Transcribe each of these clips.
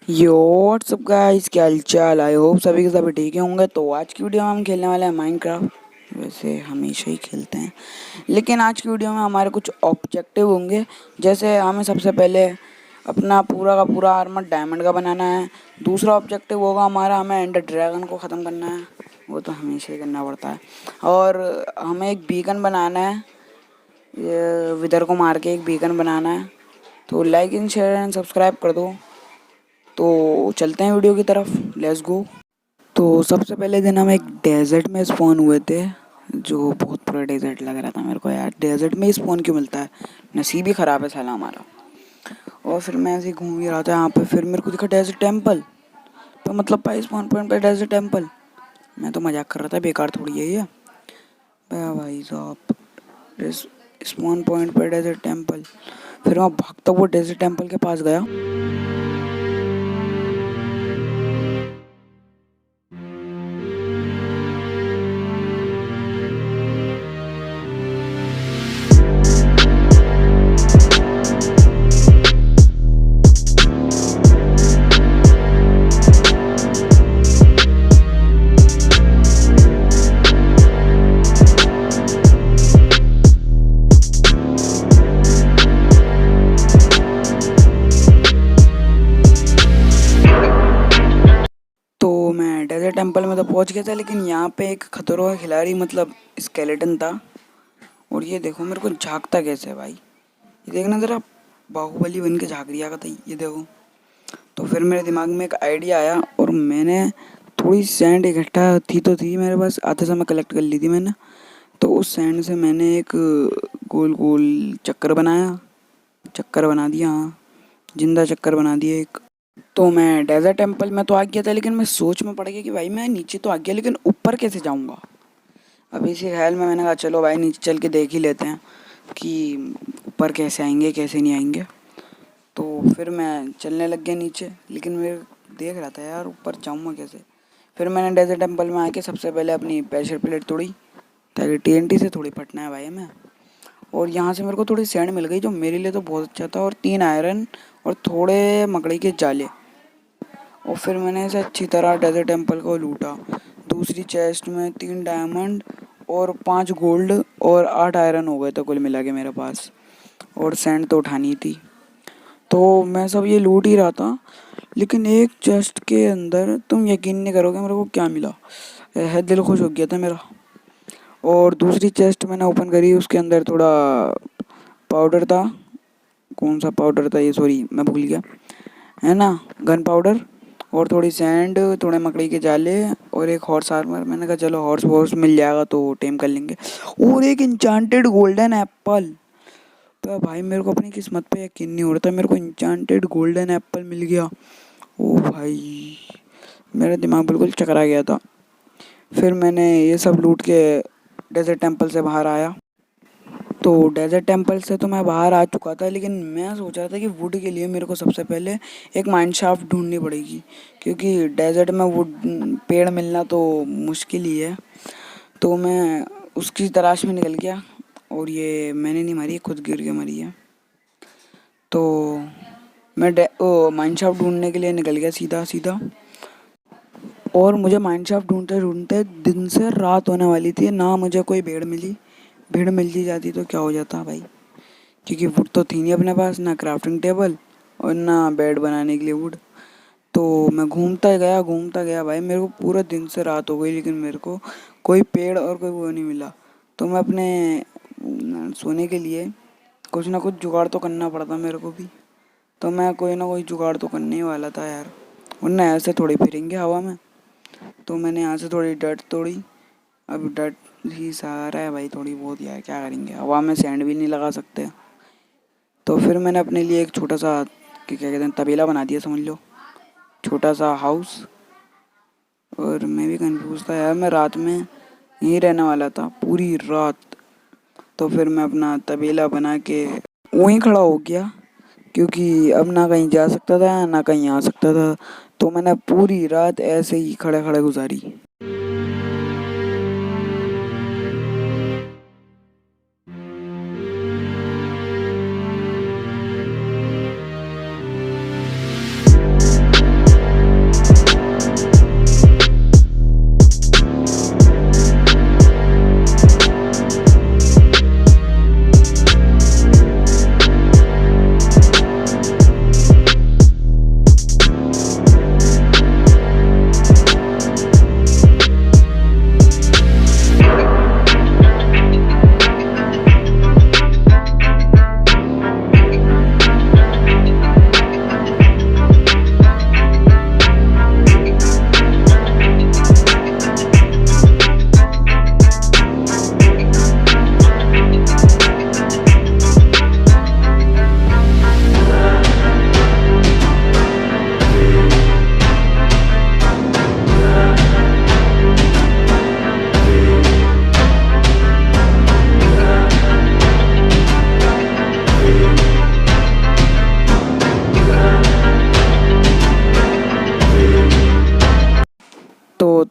यो WhatsApp guys, क्या हालचाल। I hope सभी के सभी ठीक होंगे। तो आज की वीडियो में हम खेलने वाले हैं माइनक्राफ्ट। वैसे हमेशा ही खेलते हैं, लेकिन आज की वीडियो में हमारे कुछ ऑब्जेक्टिव होंगे। जैसे हमें सबसे पहले अपना पूरा का पूरा आर्मर डायमंड का बनाना है। दूसरा ऑब्जेक्टिव होगा हमारा, हमें एंडर ड्रैगन को ख़त्म करना है। वो तो हमेशा ही करना पड़ता है। और हमें एक बीकन बनाना है, ये विदर को मार के एक बीकन बनाना है। तो like and share and subscribe कर दो। तो चलते हैं वीडियो की तरफ, लेट्स गो। तो सबसे पहले दिन हम एक डेजर्ट में स्पॉन हुए थे, जो बहुत पूरा डेजर्ट लग रहा था मेरे को। यार डेजर्ट में ही स्पॉन क्यों मिलता है, नसीब ही ख़राब है साला हमारा। और फिर मैं ऐसे ही घूम ही रहा था यहाँ पे, फिर मेरे को दिखा डेजर्ट टेम्पल। तो मतलब भाई स्पॉन पॉइंट पे डेजर्ट टेम्पल। मैं तो मजाक कर रहा था, बेकार थोड़ी है ये भाई साहब। स्पॉन पॉइंट पे डेजर्ट टेम्पल। फिर मैं भागता हुआ डेजर्ट टेम्पल के पास गया। तो मैं डेजर्ट टेम्पल में तो पहुंच गया था, लेकिन यहाँ पे एक खतरों का खिलाड़ी मतलब स्केलेटन था। और ये देखो मेरे को झांकता कैसे है भाई, ये देखना ज़रा, बाहुबली बन के झांक रिया था ये देखो। तो फिर मेरे दिमाग में एक आइडिया आया और मैंने थोड़ी सैंड इकट्ठा थी मेरे पास, आते समय कलेक्ट कर ली थी मैंने। तो उस सैंड से मैंने एक गोल गोल चक्कर बनाया, चक्कर बना दिया, हाँ जिंदा चक्कर बना दिया एक। तो मैं डेजर्ट टेम्पल में तो आ गया था, लेकिन मैं सोच में पड़ गया कि भाई मैं नीचे तो आ गया, लेकिन ऊपर कैसे जाऊंगा। अब इसी ख्याल में मैंने कहा चलो भाई नीचे चल के देख ही लेते हैं कि ऊपर कैसे आएंगे कैसे नहीं आएंगे। तो फिर मैं चलने लग गया नीचे, लेकिन मैं देख रहा था यार ऊपर जाऊँगा कैसे। फिर मैंने डेजर्ट टेम्पल में आके सबसे पहले अपनी प्रेशर प्लेट तोड़ी, ताकि टीएनटी से थोड़ी फटना है भाई हमें। और यहाँ से मेरे को थोड़ी सैंड मिल गई, जो मेरे लिए तो बहुत अच्छा था, और 3 आयरन और थोड़े मकड़ी के जाले। और फिर मैंने ऐसे अच्छी तरह डेजर्ट टेम्पल को लूटा। दूसरी चेस्ट में 3 डायमंड और 5 गोल्ड और 8 आयरन हो गए थे कुल मिला के मेरे पास। और सैंड तो उठानी थी, तो मैं सब ये लूट ही रहा था। लेकिन एक चेस्ट के अंदर तुम यकीन नहीं करोगे मेरे को क्या मिला है, दिल खुश हो गया था मेरा। और दूसरी चेस्ट मैंने ओपन करी, उसके अंदर थोड़ा पाउडर था। कौन सा पाउडर था ये, सॉरी मैं भूल गया, है ना, गन पाउडर। और थोड़ी सैंड, थोड़े मकड़ी के जाले और एक हॉर्स आर्मर। मैंने कहा चलो हॉर्स वॉर्स मिल जाएगा तो टेम कर लेंगे। और एक इंचांटेड गोल्डन एप्पल। तो भाई मेरे को अपनी किस्मत पे यकीन नहीं हो रहा था, मेरे को इंचांटेड गोल्डन एप्पल मिल गया। ओ भाई मेरा दिमाग बिल्कुल चकरा गया था। फिर मैंने ये सब लूट के डेजर्ट टेम्पल से बाहर आया। तो डेजर्ट टेम्पल से तो मैं बाहर आ चुका था, लेकिन मैं सोच रहा था कि वुड के लिए मेरे को सबसे पहले एक माइन शाफ्ट ढूंढनी पड़ेगी, क्योंकि डेजर्ट में वुड पेड़ मिलना तो मुश्किल ही है। तो मैं उसकी तलाश में निकल गया, और ये मैंने नहीं मारी, खुद गिर के मरी है। तो मैं माइन शाफ्ट ढूंढने के लिए निकल गया सीधा सीधा। और मुझे माइन शाफ्ट ढूंढते ढूंढते दिन से रात होने वाली थी, ना मुझे कोई भेड़ मिली। भेड़ मिल ही जाती तो क्या हो जाता भाई, क्योंकि वुड तो थी नहीं अपने पास, ना क्राफ्टिंग टेबल और ना बेड बनाने के लिए वुड। तो मैं घूमता गया भाई, मेरे को पूरा दिन से रात हो गई, लेकिन मेरे को कोई पेड़ और कोई वो नहीं मिला। तो मैं अपने सोने के लिए कुछ ना कुछ जुगाड़ तो करना पड़ता मेरे को भी। तो मैं कोई ना कोई जुगाड़ तो करने ही वाला था यार, वरना ऐसे थोड़ी फिरेंगे हवा में। तो मैंने यहाँ से थोड़ी डर्ट तोड़ी। अब डर्ट ही सहारा है भाई, थोड़ी बहुत यार, क्या करेंगे, हवा में सैंड भी नहीं लगा सकते। तो फिर मैंने अपने लिए एक छोटा सा क्या कहते हैं तबेला बना दिया, समझ लो, छोटा सा हाउस। और मैं भी कंफ्यूज था यार, मैं रात में यहीं रहने वाला था पूरी रात। तो फिर मैं अपना तबेला बना के वहीं खड़ा हो गया, क्योंकि अब ना कहीं जा सकता था ना कहीं आ सकता था। तो मैंने पूरी रात ऐसे ही खड़े खड़े गुजारी।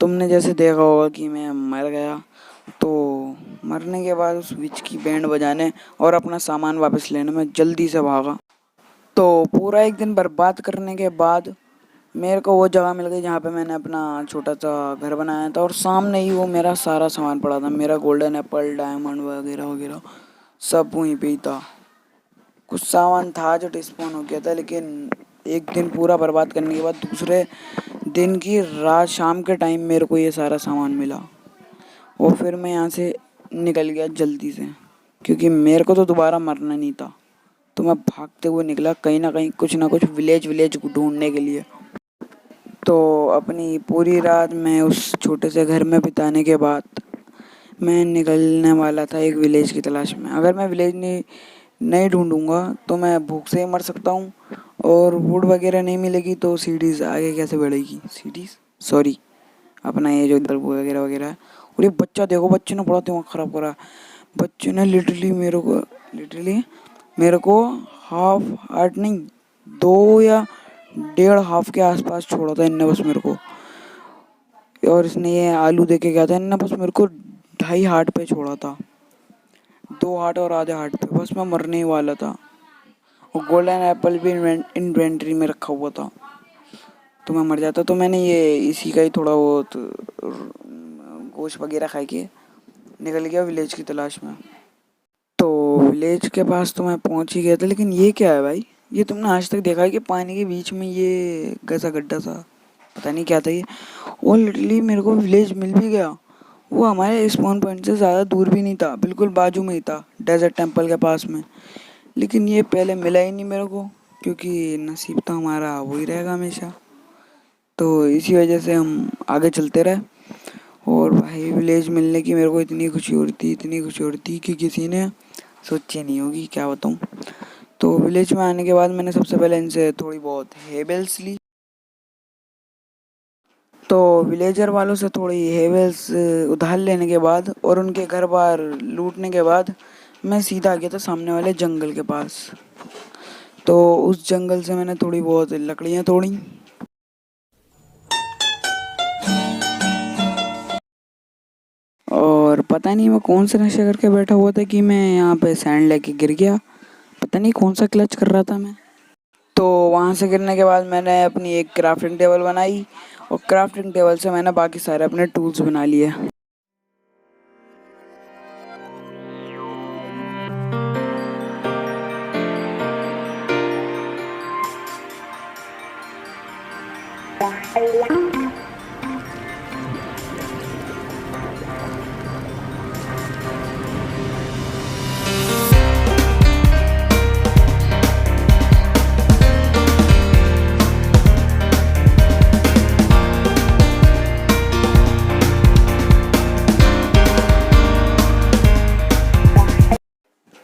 तुमने जैसे देखा होगा कि मैं मर गया, तो मरने के बाद उस विच की बैंड बजाने और अपना सामान वापस लेने में जल्दी से भागा। तो पूरा एक दिन बर्बाद करने के बाद मेरे को वो जगह मिल गई जहाँ पे मैंने अपना छोटा सा घर बनाया था, और सामने ही वो मेरा सारा सामान पड़ा था, मेरा गोल्डन एप्पल, डायमंड वगैरह वगैरह सब वहीं पे ही था। कुछ सामान था जो डिस्पोन हो गया था, लेकिन एक दिन पूरा बर्बाद करने के बाद दूसरे दिन की रात शाम के टाइम मेरे को ये सारा सामान मिला, और फिर मैं यहाँ से निकल गया जल्दी से, क्योंकि मेरे को तो दोबारा मरना नहीं था। तो मैं भागते हुए निकला कहीं ना कुछ विलेज विलेज ढूंढने के लिए। तो अपनी पूरी रात मैं उस छोटे से घर में बिताने के बाद मैं निकलने वाला था एक विलेज की तलाश में। अगर मैं विलेज नहीं ढूंढूंगा तो मैं भूख से ही मर सकता हूँ, और वुड वगैरह नहीं मिलेगी तो सीढ़ीज आगे कैसे बढ़ेगी, सीढ़ीज सॉरी अपना ये जो तरबूज वगैरह वगैरह है। और ये बच्चा देखो, बच्चे ने बड़ा दिमाग ख़राब करा। बच्चे ने लिटरली मेरे को हाफ हार्ट नहीं, 2 या 1.5 हाफ के आसपास छोड़ा था इनने बस मेरे को। और इसने ये आलू दे के गया था, इनने बस मेरे को 2.5 हार्ट पे छोड़ा था, 2 हार्ट और आधे हार्ट पे, बस मैं मरने ही वाला था। और गोल्डन एप्पल भी इन्वेंट्री में रखा हुआ था, तो मैं मर जाता। तो मैंने ये इसी का ही थोड़ा बहुत गोश्त वगैरह खा के निकल गया विलेज की तलाश में। तो विलेज के पास तो मैं पहुंच ही गया था, लेकिन ये क्या है भाई, ये तुमने आज तक देखा है कि पानी के बीच में ये कैसा गड्ढा सा, पता नहीं क्या था ये। और लिटरली मेरे को विलेज मिल भी गया, वो हमारे स्पॉन पॉइंट से ज़्यादा दूर भी नहीं था, बिल्कुल बाजू में ही था, डेजर्ट टेम्पल के पास में। लेकिन ये पहले मिला ही नहीं मेरे को, क्योंकि नसीब तो हमारा वही रहेगा हमेशा। तो इसी वजह से हम आगे चलते रहे, और भाई विलेज मिलने की मेरे को इतनी खुशी हो रही थी कि किसी ने सोची नहीं होगी, क्या बताऊँ। तो विलेज में आने के बाद मैंने सबसे पहले इनसे थोड़ी बहुत हेबल्स ली। तो विलेजर वालों से थोड़ी हेबल्स उधार लेने के बाद और उनके घर बार लूटने के बाद मैं सीधा आ गया था सामने वाले जंगल के पास। तो उस जंगल से मैंने थोड़ी बहुत लकड़ियाँ तोड़ी, और पता नहीं मैं कौन सा नशा करके बैठा हुआ था कि मैं यहाँ पे सैंड लेके गिर गया। पता नहीं कौन सा क्लच कर रहा था मैं। तो वहाँ से गिरने के बाद मैंने अपनी एक क्राफ्टिंग टेबल बनाई, और क्राफ्टिंग टेबल से मैंने बाकी सारे अपने टूल्स बना लिए।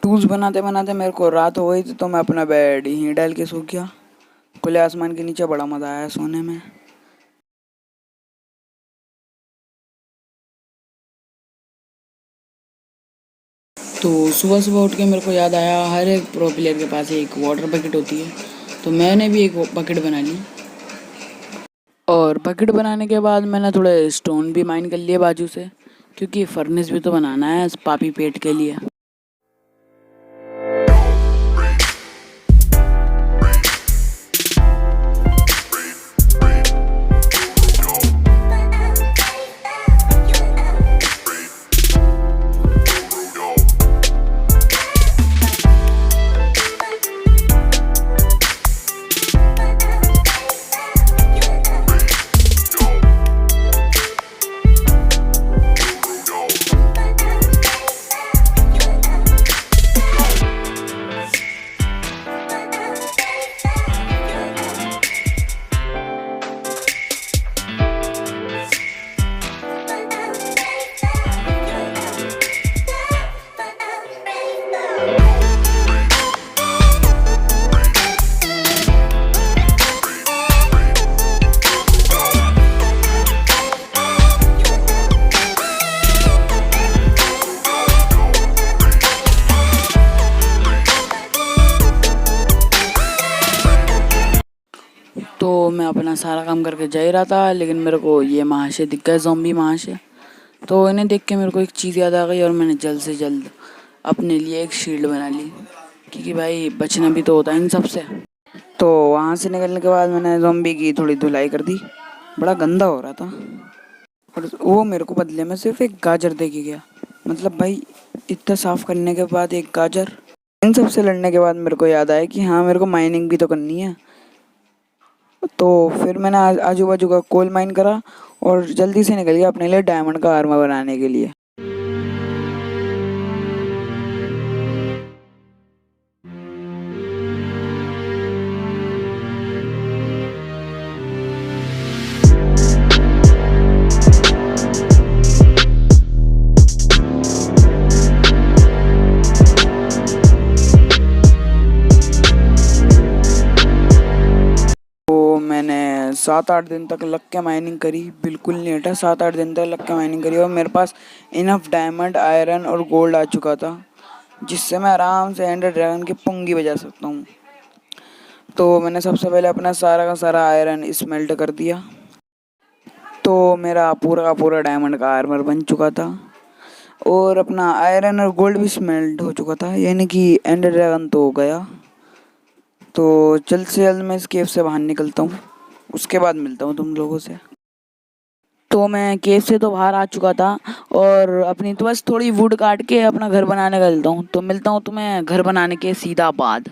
टूल्स बनाते बनाते मेरे को रात हो गई थी, तो मैं अपना बेड यहीं डाल के सो गया। खुले आसमान के नीचे बड़ा मज़ा आया सोने में। तो सुबह सुबह उठ के मेरे को याद आया, हर एक प्रो प्लेयर के पास एक वाटर बकेट होती है, तो मैंने भी एक बकेट बना ली। और बकेट बनाने के बाद मैंने थोड़े स्टोन भी माइन कर लिए बाजू से, क्योंकि फर्नेस भी तो बनाना है पापी पेट के लिए। अपना सारा काम करके जा ही रहा था, लेकिन मेरे को ये महाशय दिख गए, ज़ॉम्बी महाशय। तो इन्हें देख के मेरे को एक चीज़ याद आ गई और मैंने जल्द से जल्द अपने लिए एक शील्ड बना ली, क्योंकि भाई बचना भी तो होता है इन सब से। तो वहाँ से निकलने के बाद मैंने ज़ॉम्बी की थोड़ी धुलाई कर दी, बड़ा गंदा हो रहा था। और वो मेरे को बदले में सिर्फ एक गाजर दे के गया। मतलब भाई इतना साफ करने के बाद एक गाजर। इन सब से लड़ने के बाद मेरे को याद आया कि हाँ, मेरे को माइनिंग भी तो करनी है। तो फिर मैंने आजू बाजू का कोल माइन करा और जल्दी से निकल गया अपने लिए डायमंड का आर्मर बनाने के लिए। मैंने 7-8 दिन तक लग के माइनिंग करी, बिल्कुल नहीं हटा। 7-8 दिन तक लग के माइनिंग करी और मेरे पास इनफ डायमंड, आयरन और गोल्ड आ चुका था, जिससे मैं आराम से एंडर ड्रैगन की पुंगी बजा सकता हूँ। तो मैंने सबसे पहले अपना सारा का सारा आयरन स्मेल्ट कर दिया, तो मेरा पूरा का पूरा डायमंड का आर्मर बन चुका था और अपना आयरन और गोल्ड भी स्मेल्ट हो चुका था, यानी कि एंडर ड्रैगन तो हो गया। तो जल्द से जल्द मैं इस केव से बाहर निकलता हूँ, उसके बाद मिलता हूँ तुम लोगों से। तो मैं केव से तो बाहर आ चुका था और अपनी तो बस थोड़ी वुड काट के अपना घर बनाने का चलता हूँ। तो मिलता हूँ तुम्हें घर बनाने के सीधा बाद।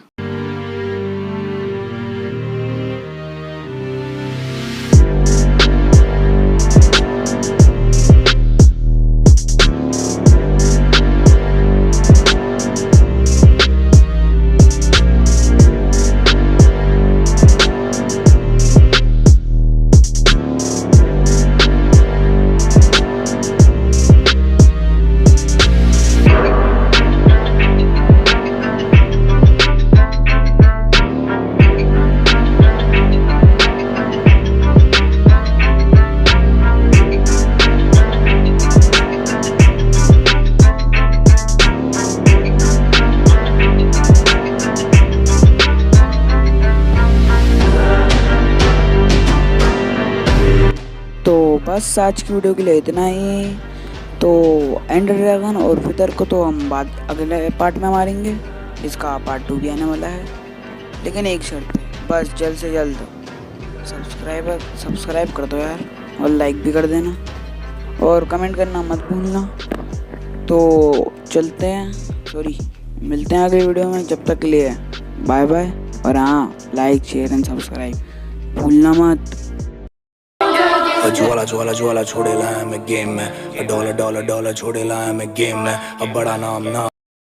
तो बस आज की वीडियो के लिए इतना ही। तो एंडर ड्रैगन और विदर को तो हम बाद अगले पार्ट में मारेंगे, इसका पार्ट 2 भी आने वाला है। लेकिन एक शर्त है, बस जल्द से जल्द सब्सक्राइब कर दो यार, और लाइक भी कर देना और कमेंट करना मत भूलना। तो चलते हैं, मिलते हैं अगली वीडियो में। जब तक के लिए बाय बाय, और हाँ, लाइक शेयर एंड सब्सक्राइब भूलना मत। ज्वाला ज्वाला ज्वाला छोड़े लाया मैं गेम में, डॉलर डॉलर डॉलर छोड़े लाया मैं गेम में, अब बड़ा नाम ना